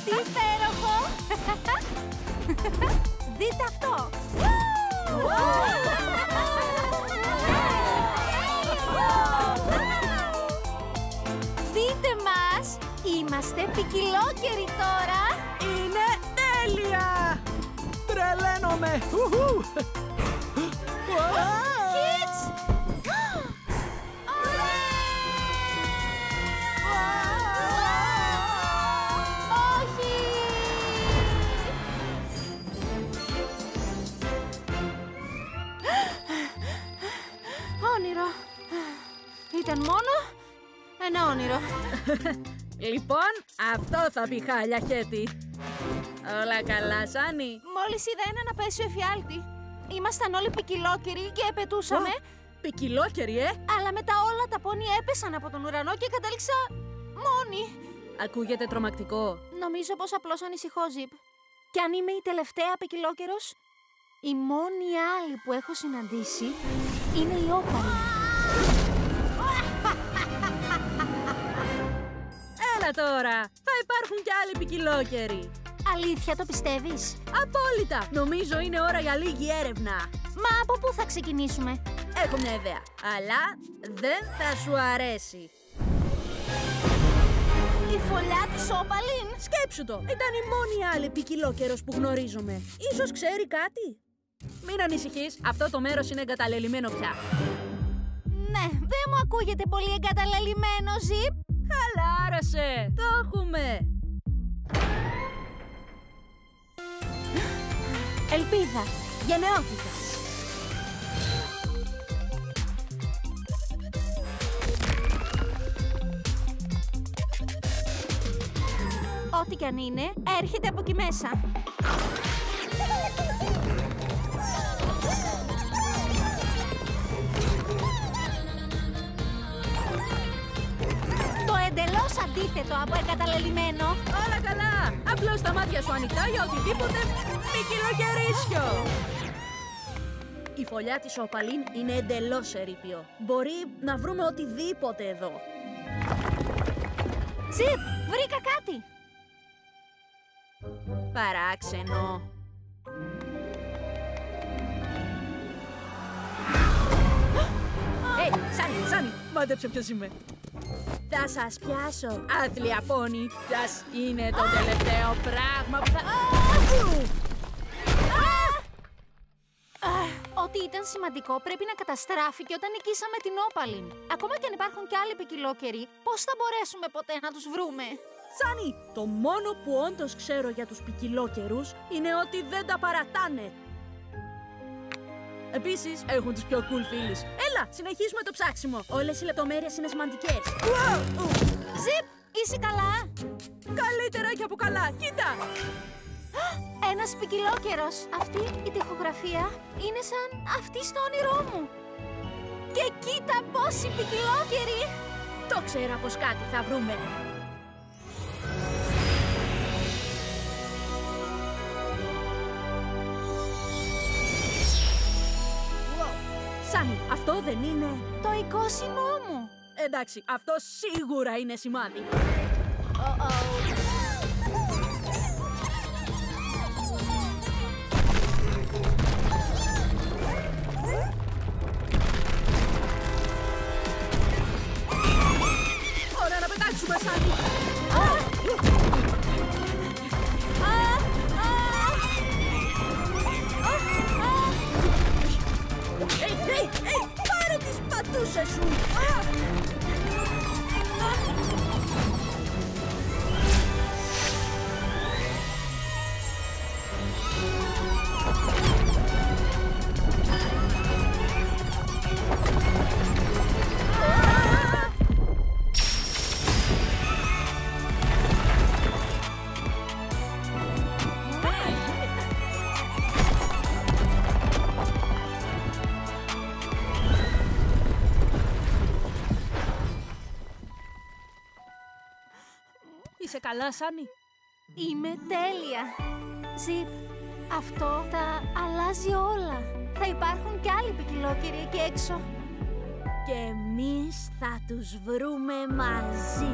Τι υπέροχο! Δείτε αυτό! Δείτε μας! Είμαστε ποικιλόκαιροι τώρα! Είναι τέλεια! Τρελαίνομαι! Kids! Όχι! Όνειρο. Ήταν μόνο ένα όνειρο. Λοιπόν, αυτό θα πει χάλια, Χέτη. Όλα καλά, Σάνι? Μόλις είδα έναν απέσιο εφιάλτη. Ήμασταν όλοι ποικιλόκαιροι και επετούσαμε. Ποικιλόκαιροι, Αλλά μετά όλα τα πόνι έπεσαν από τον ουρανό και κατέληξα μόνη. Ακούγεται τρομακτικό. Νομίζω πως απλώς ανησυχώ, Ζιπ. Και αν είμαι η τελευταία ποικιλόκαιρος, η μόνη άλλη που έχω συναντήσει είναι η όπαλη. Έλα τώρα! Θα υπάρχουν κι άλλοι ποικιλόκαιροι. Αλήθεια το πιστεύεις? Απόλυτα! Νομίζω είναι ώρα για λίγη έρευνα. Μα από πού θα ξεκινήσουμε? Έχω μια ιδέα, αλλά δεν θα σου αρέσει. Η φωλιά της όπαλιν! Σκέψου το! Ήταν η μόνη άλλη ποικιλόκαιρος που γνωρίζομαι. Ίσως ξέρει κάτι. Μην ανησυχείς, αυτό το μέρος είναι εγκαταλελειμμένο πια. Ναι, δεν μου ακούγεται πολύ εγκαταλελειμμένο, Ζιπ. Χαλάρωσε! Το έχουμε! Ελπίδα, γενναιότητα. Ό,τι κι αν είναι, έρχεται από εκεί μέσα. Το εντελώς αντίθετο από εγκαταλελειμμένο. Όλα καλά! Απλώς τα μάτια σου ανοιχτά για οτιδήποτε ποικιλοκαιρίσιο. Η φωλιά της όπαλιν είναι εντελώς ερείπιο. Μπορεί να βρούμε οτιδήποτε εδώ. Ζιπ, βρήκα κάτι. Παράξενο. Σάνι, μάντεψε ποιος είμαι. Θα σας πιάσω, άθλια πόνι. Ποιος είναι το τελευταίο πράγμα που θα... Ό,τι ήταν σημαντικό πρέπει να καταστράφηκε όταν νικήσαμε την όπαλιν. Ακόμα και αν υπάρχουν κι άλλοι ποικιλόκαιροι, πώς θα μπορέσουμε ποτέ να τους βρούμε? Σάνι, το μόνο που όντως ξέρω για τους ποικιλόκαιρους είναι ότι δεν τα παρατάνε. Επίσης, έχουν τους πιο cool φίλους. Έλα, συνεχίσουμε το ψάξιμο. Όλες οι λεπτομέρειες είναι σημαντικές. Ζιπ, είσαι καλά? Καλύτερα και από καλά. Κοίτα! Ένας ποικιλόκαιρος. Αυτή η τοιχογραφία είναι σαν αυτή στο όνειρό μου. Και κοίτα πόσοι ποικιλόκαιροι! Το ξέρα πως κάτι θα βρούμε. Σάνι, αυτό δεν είναι... Το οικόσιμό μου. Εντάξει, αυτό σίγουρα είναι σημάδι. Ωραία, να πετάξουμε, Σάνι. Πάρε τις πατούσες σου. Είσαι καλά, Σάνι? Είμαι τέλεια. Ζιπ, αυτό τα αλλάζει όλα. Θα υπάρχουν κι άλλοι ποικιλόκαιροι εκεί έξω. Και εμείς θα τους βρούμε μαζί.